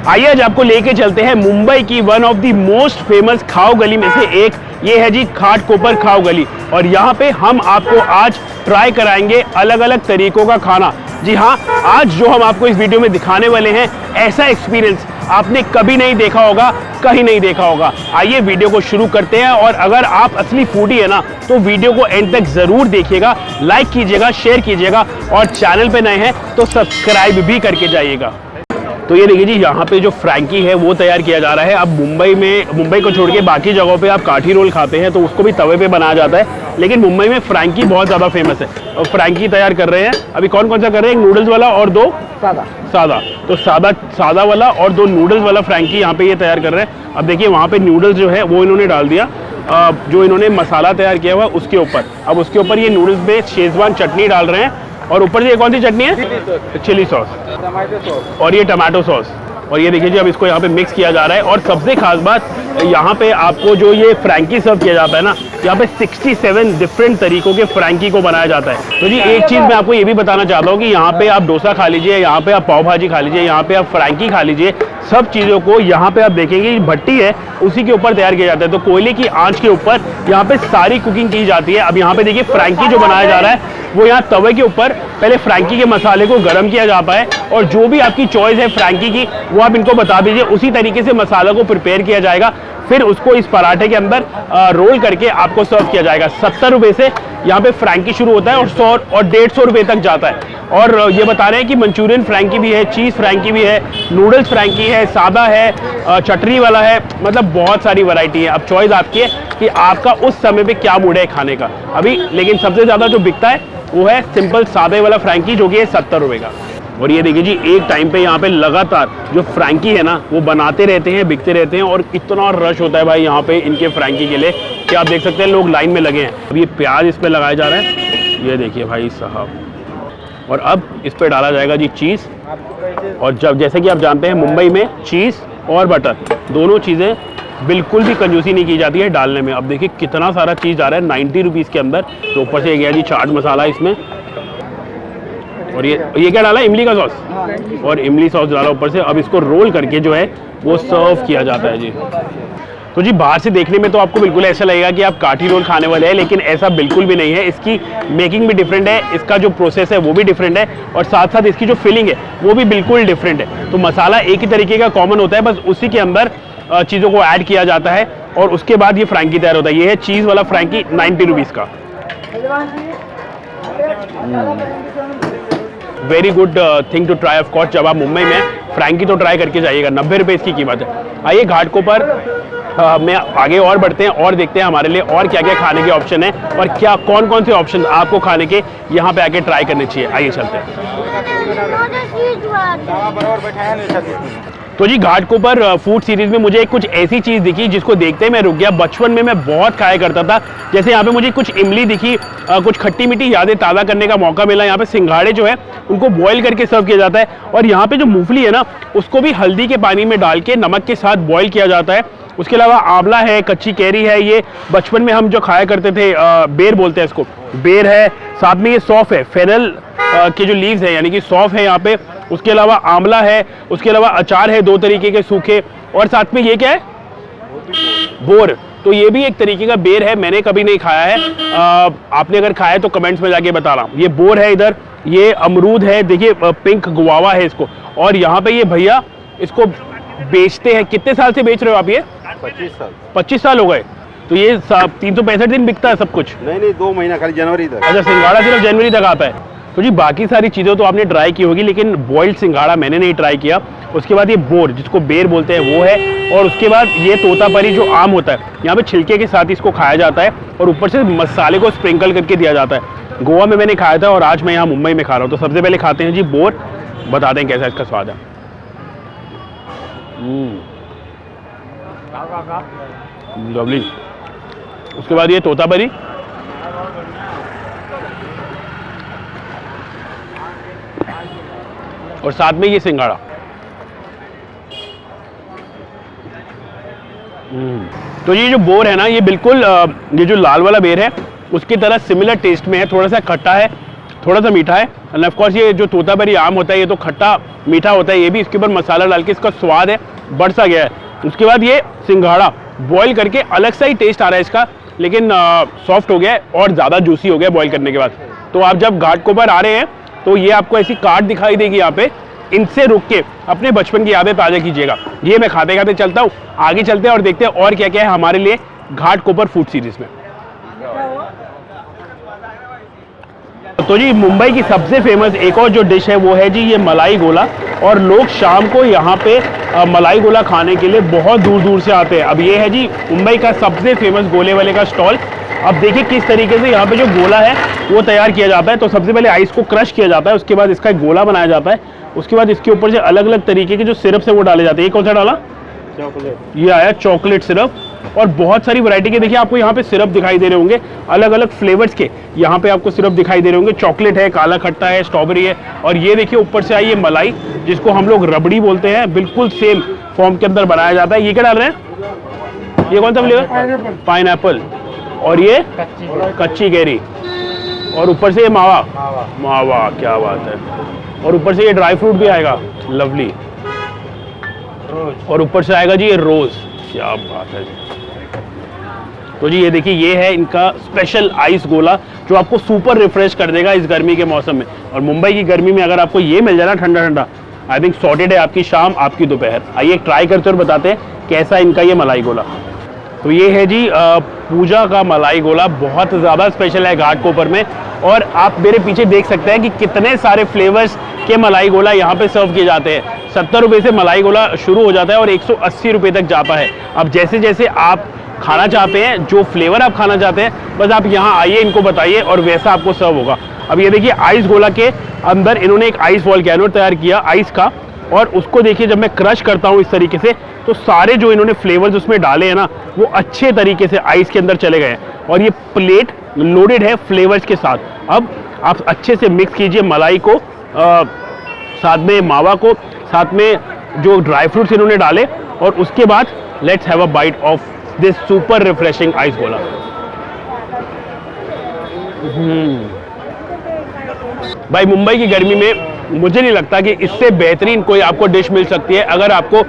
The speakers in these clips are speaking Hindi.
आइए आज आपको लेके चलते हैं मुंबई की one of the most famous खाओ गली में से एक। ये है जी घाटकोपर खाओ गली और यहाँ पे हम आपको आज ट्राई कराएंगे अलग अलग तरीकों का खाना। जी हाँ, आज जो हम आपको इस वीडियो में दिखाने वाले हैं ऐसा एक्सपीरियंस आपने कभी नहीं देखा होगा, कहीं नहीं देखा होगा। आइए वीडियो को शुरू करते हैं और अगर आप असली फूडी है ना तो वीडियो को एंड तक जरूर देखिएगा, लाइक कीजिएगा, शेयर कीजिएगा और चैनल पे नए हैं तो सब्सक्राइब भी करके जाइएगा। तो ये देखिए जी, यहाँ पे जो फ्रैंकी है वो तैयार किया जा रहा है। अब मुंबई को छोड़ के बाकी जगहों पे आप काठी रोल खाते हैं तो उसको भी तवे पे बनाया जाता है, लेकिन मुंबई में फ्रैंकी बहुत ज़्यादा फेमस है और फ्रैंकी तैयार कर रहे हैं। अभी कौन कौन सा कर रहे हैं? एक नूडल्स वाला और दो सादा। तो सादा वाला और दो नूडल्स वाला फ्रैंकी यहाँ पे ये तैयार कर रहे हैं। अब देखिए वहाँ पे नूडल्स जो है वो इन्होंने डाल दिया, जो इन्होंने मसाला तैयार किया हुआ उसके ऊपर। अब उसके ऊपर ये नूडल्स में शेजवान चटनी डाल रहे हैं और ऊपर से कौन सी चटनी है? चिली सॉस और ये टमाटो सॉस। और ये देखिए जी, अब इसको यहाँ पे मिक्स किया जा रहा है। और सबसे खास बात यहाँ पे आपको जो ये फ्रैंकी सर्व किया जाता है ना, यहाँ पे 67 डिफरेंट तरीकों के फ्रैंकी को बनाया जाता है। तो जी एक चीज़ मैं आपको ये भी बताना चाहता हूँ कि यहाँ पे आप डोसा खा लीजिए, यहाँ पे आप पाव भाजी खा लीजिए, यहाँ पे आप फ्रैंकी खा लीजिए, सब चीज़ों को यहाँ पे आप देखेंगे भट्टी है उसी के ऊपर तैयार किया जाता है। तो कोयले की आंच के ऊपर यहाँ पे सारी कुकिंग की जाती है। अब यहाँ पे देखिए फ्रैंकी जो बनाया जा रहा है वो यहाँ तवे के ऊपर पहले फ्रैंकी के मसाले को गर्म किया जाता है और जो भी आपकी चॉइस है फ्रैंकी की वो आप इनको बता दीजिए, उसी तरीके से मसाला को प्रिपेयर किया जाएगा। फिर उसको इस पराठे के अंदर रोल करके आपको सर्व किया जाएगा। 70 रुपये से यहाँ पे फ्रैंकी शुरू होता है और 100 और 150 रुपये तक जाता है। और ये बता रहे हैं कि मंचूरियन फ्रैंकी भी है, चीज़ फ्रैंकी भी है, नूडल्स फ्रैंकी है, सादा है, चटनी वाला है, मतलब बहुत सारी वैरायटी है। अब चॉइस आपकी है कि आपका उस समय पे क्या मूड है खाने का अभी। लेकिन सबसे ज़्यादा जो बिकता है वो है सिंपल सादे वाला फ्रैंकी जो कि है 70 रुपये का। और ये देखिए जी, एक टाइम पे यहाँ पे लगातार जो फ्रैंकी है ना वो बनाते रहते हैं, बिकते रहते हैं और इतना रश होता है भाई यहाँ पे इनके फ्रैंकी के लिए कि आप देख सकते हैं लोग लाइन में लगे हैं। अब ये प्याज इस पे लगाया जा रहा है, ये देखिए भाई साहब। और अब इस पे डाला जाएगा जी चीज़। और जब जैसे कि आप जानते हैं मुंबई में चीज़ और बटर दोनों चीज़ें बिल्कुल भी कंजूसी नहीं की जाती है डालने में। अब देखिए कितना सारा चीज़ जा रहा है 90 रुपीज़ के अंदर। तो ऊपर से गया जी चाट मसाला इसमें, और ये क्या डाला? इमली का सॉस और इमली सॉस डाला ऊपर से। अब इसको रोल करके जो है वो सर्व किया जाता है जी। तो जी बाहर से देखने में तो आपको बिल्कुल ऐसा लगेगा कि आप काठी रोल खाने वाले हैं, लेकिन ऐसा बिल्कुल भी नहीं है। इसकी मेकिंग भी डिफरेंट है, इसका जो प्रोसेस है वो भी डिफरेंट है और साथ साथ इसकी जो फिलिंग है वो भी बिल्कुल डिफरेंट है। तो मसाला एक ही तरीके का कॉमन होता है, बस उसी के अंदर चीज़ों को ऐड किया जाता है और उसके बाद ये फ्रैंकी तैयार होता है। ये है चीज़ वाला फ्रैंकी 90 रुपीज़ का। Very good thing to try of course. जब आप मुंबई में फ्रैंकी तो ट्राई करके जाइएगा, 90 रुपये इसकी कीमत है। आइए घाटकोपर में आगे और बढ़ते हैं और देखते हैं हमारे लिए और क्या क्या खाने के ऑप्शन है और क्या कौन कौन से ऑप्शन आपको खाने के यहाँ पे आके ट्राई करने चाहिए। आइए चलते हैं। तो जी घाटकोपर फूड सीरीज में मुझे कुछ ऐसी चीज़ दिखी जिसको देखते ही मैं रुक गया। बचपन में मैं बहुत खाया करता था। जैसे यहाँ पे मुझे कुछ इमली दिखी, कुछ खट्टी मीठी यादें ताज़ा करने का मौका मिला। यहाँ पे सिंघाड़े जो है उनको बॉईल करके सर्व किया जाता है और यहाँ पे जो मूंगफली है ना उसको भी हल्दी के पानी में डाल के नमक के साथ बॉईल किया जाता है। उसके अलावा आंवला है, कच्ची कैरी है, ये बचपन में हम जो खाया करते थे बेर बोलते हैं इसको, बेर है। साथ में ये सौंफ है, फेनल के जो लीव्स है यानी कि सौंफ है यहाँ पे। उसके अलावा आंवला है, उसके अलावा अचार है 2 तरीके के सूखे, और साथ में ये क्या है? बोर। तो ये भी एक तरीके का बेर है, मैंने कभी नहीं खाया है। आपने अगर खाया है तो कमेंट्स में जाके बताना। ये बोर है इधर, ये अमरूद है, देखिए पिंक गुआवा है इसको। और यहाँ पे ये भैया इसको बेचते हैं। कितने साल से बेच रहे हो आप ये? 25 साल। 25 साल हो गए। तो ये 365 दिन बिकता है सब कुछ? नहीं 2 महीना खाली जनवरी तक। अच्छा, सिंघाड़ा सिर्फ जनवरी तक आता है। तो जी बाकी सारी चीज़ें तो आपने ट्राई की होगी, लेकिन बॉइल्ड सिंघाड़ा मैंने नहीं ट्राई किया। उसके बाद ये बोर जिसको बेर बोलते हैं वो है, और उसके बाद ये तोतापरी जो आम होता है यहाँ पे छिलके के साथ इसको खाया जाता है और ऊपर से मसाले को स्प्रिंकल करके दिया जाता है। गोवा में मैंने खाया था और आज मैं यहाँ मुंबई में खा रहा हूँ। तो सबसे पहले खाते हैं जी बोर, बताते हैं कैसा इसका स्वाद है। लवली। उसके बाद ये तोतापरी, और साथ में ये सिंघाड़ा। तो ये जो बोर है ना ये बिल्कुल ये जो लाल वाला बेर है उसकी तरह सिमिलर टेस्ट में है। थोड़ा सा खट्टा है, थोड़ा सा मीठा है। एंड ऑफ कोर्स ये जो तोताबरी आम होता है ये तो खट्टा मीठा होता है, ये भी इसके ऊपर मसाला डाल के इसका स्वाद है बढ़ सा गया है। उसके बाद ये सिंघाड़ा बॉईल करके अलग सा ही टेस्ट आ रहा है इसका, लेकिन सॉफ्ट हो गया है और ज़्यादा जूसी हो गया बॉईल करने के बाद। तो आप जब घाटकोपर आ रहे हैं तो ये आपको ऐसी कार्ट दिखाई देगी यहाँ पे, इनसे रुक के अपने बचपन की यादें ताज़ा कीजिएगा। ये मैं खाते खाते चलता हूँ, आगे चलते हैं और देखते हैं और क्या क्या है हमारे लिए घाटकोपर फूड सीरीज में। तो जी मुंबई की सबसे फेमस एक और जो डिश है वो है जी ये मलाई गोला, और लोग शाम को यहाँ पे मलाई गोला खाने के लिए बहुत दूर दूर से आते हैं। अब ये है जी मुंबई का सबसे फेमस गोले वाले का स्टॉल। अब देखिए किस तरीके से यहाँ पे जो गोला है वो तैयार किया जाता है। तो सबसे पहले आइस को क्रश किया जाता है, उसके बाद इसका एक गोला बनाया जाता है, उसके बाद इसके ऊपर से अलग अलग तरीके के जो सिरप है वो डाले जाते हैं। ये कौन सा डाला? चॉकलेट। ये आया चॉकलेट सिरप, और बहुत सारी वैरायटी के देखिए आपको यहाँ पे सिरप दिखाई दे रहे होंगे, अलग अलग फ्लेवर्स के यहाँ पे आपको सिरप दिखाई दे रहे होंगे। चॉकलेट है, काला खट्टा है, स्ट्रॉबेरी है, और ये देखिए ऊपर से आई है मलाई जिसको हम लोग रबड़ी बोलते हैं, बिल्कुल सेम फॉर्म के अंदर बनाया जाता है। ये क्या डाल रहे हैं? ये कौन सा फ्लेवर? पाइनएप्पल, और ये कच्ची कैरी, और ऊपर से ये मावा। मावा, क्या बात है। और ऊपर से ये ड्राई फ्रूट भी आएगा, लवली, और ऊपर से आएगा जी ये रोज, क्या बात है जी। तो जी ये देखिए ये है इनका स्पेशल आइस गोला जो आपको सुपर रिफ्रेश कर देगा इस गर्मी के मौसम में। और मुंबई की गर्मी में अगर आपको ये मिल जाए ना ठंडा ठंडा, आई थिंक सॉर्टेड है आपकी शाम, आपकी दोपहर। आइए ट्राई करते और बताते हैं कैसा इनका ये मलाई गोला। तो ये है जी पूजा का मलाई गोला, बहुत ज़्यादा स्पेशल है घाटकोपर में। और आप मेरे पीछे देख सकते हैं कि कितने सारे फ्लेवर्स के मलाई गोला यहाँ पे सर्व किए जाते हैं। 70 रुपये से मलाई गोला शुरू हो जाता है और 180 रुपये तक जाता है। अब जैसे जैसे आप खाना चाहते हैं, जो फ्लेवर आप खाना चाहते हैं, बस आप यहाँ आइए, इनको बताइए और वैसा आपको सर्व होगा। अब ये देखिए आइस गोला के अंदर इन्होंने एक आइस बॉल कैनोट तैयार किया आइस का, और उसको देखिए जब मैं क्रश करता हूँ इस तरीके से तो सारे जो इन्होंने फ्लेवर्स उसमें डाले हैं ना वो अच्छे तरीके से आइस के अंदर चले गए हैं। और ये प्लेट लोडेड है फ्लेवर्स के साथ। अब आप अच्छे से मिक्स कीजिए मलाई को, साथ में मावा को, साथ में जो ड्राई फ्रूट्स इन्होंने डाले, और उसके बाद let's have a bite of this super refreshing ice gola. भाई मुंबई की गर्मी में मुझे नहीं लगता कि इससे बेहतरीन कोई आपको डिश मिल सकती है अगर आपको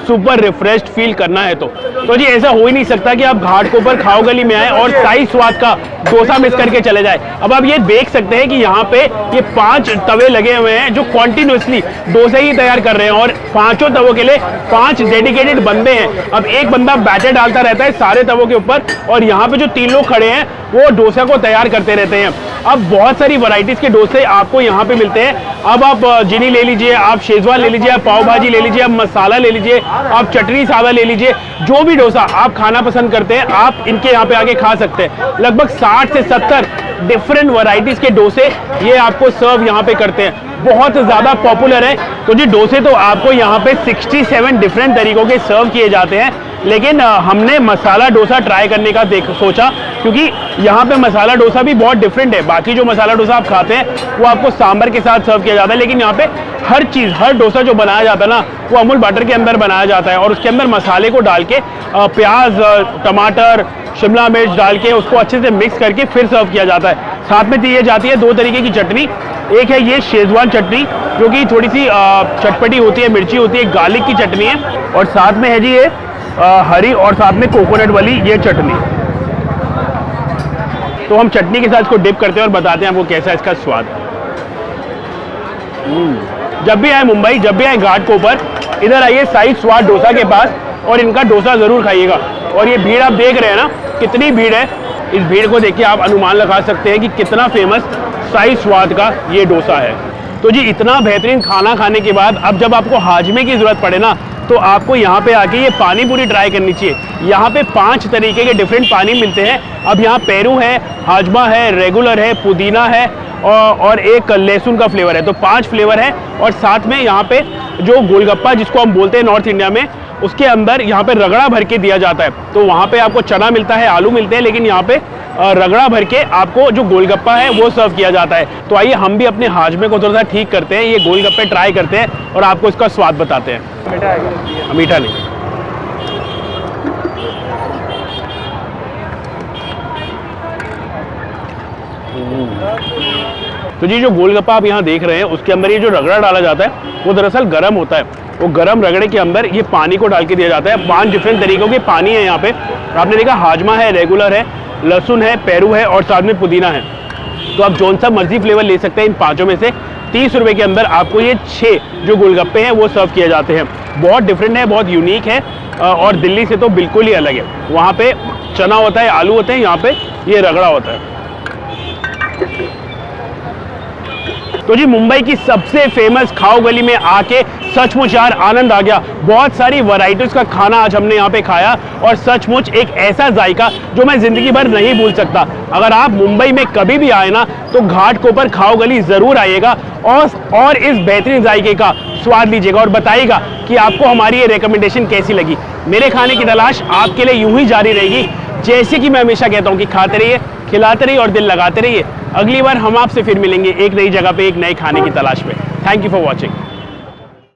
सुपर रिफ्रेश्ड फील करना है तो जी ऐसा हो ही नहीं सकता कि आप घाटकोपर खाओ गली में आए और शाही स्वाद का डोसा मिस करके चले जाए। अब आप ये देख सकते हैं कि यहाँ पे ये 5 तवे लगे हुए हैं जो कॉन्टिन्यूसली डोसे ही तैयार कर रहे हैं, और 5 तवों के लिए 5 डेडिकेटेड बंदे हैं। अब एक बंदा बैटर डालता रहता है सारे तवों के ऊपर, और यहाँ पे जो 3 लोग खड़े हैं वो डोसा को तैयार करते रहते हैं। अब बहुत सारी वैरायटीज के डोसे आपको यहाँ पे मिलते हैं। अब आप जिनी ले लीजिए, आप शेजवान ले लीजिए, आप पाव भाजी ले लीजिए, आप मसाला ले लीजिए, आप चटनी सादा ले लीजिए, जो भी डोसा आप खाना पसंद करते हैं आप इनके यहाँ पे आके खा सकते हैं। लगभग 60 से 70 डिफरेंट वैरायटीज के डोसे ये आपको सर्व यहाँ पे करते हैं, बहुत ज़्यादा पॉपुलर है। तो जी डोसे तो आपको यहाँ पे 67 डिफरेंट तरीकों के सर्व किए जाते हैं, लेकिन हमने मसाला डोसा ट्राई करने का सोचा, क्योंकि यहाँ पे मसाला डोसा भी बहुत डिफरेंट है। बाकी जो मसाला डोसा आप खाते हैं वो आपको सांभर के साथ सर्व किया जाता है, लेकिन यहाँ पे हर चीज़, हर डोसा जो बनाया जाता है ना वो अमूल बटर के अंदर बनाया जाता है, और उसके अंदर मसाले को डाल के प्याज, टमाटर, शिमला मिर्च डाल के उसको अच्छे से मिक्स करके फिर सर्व किया जाता है। साथ में दी जाती है 2 तरीके की चटनी, एक है ये शेजवान चटनी जो कि थोड़ी सी चटपटी होती है, मिर्ची होती है, गार्लिक की चटनी है, और साथ में है जी ये हरी और साथ में कोकोनट वाली ये चटनी। तो हम चटनी के साथ इसको डिप करते हैं और बताते हैं आपको कैसा इसका स्वाद है। जब भी आए मुंबई, जब भी आए घाटकोपर, इधर आइए साई स्वाद डोसा के पास और इनका डोसा ज़रूर खाइएगा। और ये भीड़ आप देख रहे हैं ना कितनी भीड़ है, इस भीड़ को देख के आप अनुमान लगा सकते हैं कि कितना फेमस साई स्वाद का ये डोसा है। तो जी इतना बेहतरीन खाना खाने के बाद अब जब आपको हाजमे की ज़रूरत पड़े ना तो आपको यहाँ पे आके ये पानी पूरी ट्राई करनी चाहिए। यहाँ पे 5 तरीके के डिफरेंट पानी मिलते हैं। अब यहाँ पेरू है, हाजमा है, रेगुलर है, पुदीना है और एक लहसुन का फ्लेवर है। तो 5 फ्लेवर है, और साथ में यहाँ पे जो गोलगप्पा जिसको हम बोलते हैं नॉर्थ इंडिया में, उसके अंदर यहाँ पे रगड़ा भर के दिया जाता है। तो वहाँ पे आपको चना मिलता है, आलू मिलते हैं, लेकिन यहाँ पे रगड़ा भर के आपको जो गोलगप्पा है वो सर्व किया जाता है। तो आइए हम भी अपने हाजमे को थोड़ा सा ठीक करते हैं, ये गोलगप्पे ट्राई करते हैं और आपको इसका स्वाद बताते हैं। मीठा है? मीठा नहीं। तो जी जो गोलगप्पा आप यहाँ देख रहे हैं उसके अंदर ये जो रगड़ा डाला जाता है वो दरअसल गर्म होता है। वो गर्म रगड़े के अंदर ये पानी को डाल के दिया जाता है। 5 डिफरेंट तरीकों के पानी है यहाँ पे। आपने देखा हाजमा है, रेगुलर है, लहसुन है, पेरू है और साथ में पुदीना है। तो आप जौन सा मर्जी फ्लेवर ले सकते हैं इन पाँचों में से। 30 रुपये के अंदर आपको ये 6 जो गोलगप्पे हैं वो सर्व किए जाते हैं। बहुत डिफरेंट है, बहुत यूनिक है और दिल्ली से तो बिल्कुल ही अलग है। वहाँ पे चना होता है, आलू होते हैं, यहाँ पे ये रगड़ा होता है। तो जी मुंबई की सबसे फेमस खाओ गली में आके सचमुच यार आनंद आ गया। बहुत सारी वैरायटीज का खाना आज हमने यहाँ पे खाया और सचमुच एक ऐसा जायका जो मैं जिंदगी भर नहीं भूल सकता। अगर आप मुंबई में कभी भी आए ना तो घाटकोपर खाओ गली जरूर आइएगा और इस बेहतरीन जायके का स्वाद लीजिएगा और बताइएगा कि आपको हमारी ये रिकमेंडेशन कैसी लगी। मेरे खाने की तलाश आपके लिए यूं ही जारी रहेगी। जैसे कि मैं हमेशा कहता हूं कि खाते रहिए, खिलाते रहिए और दिल लगाते रहिए। अगली बार हम आपसे फिर मिलेंगे एक नई जगह पे, एक नए खाने की तलाश में। Thank you for watching.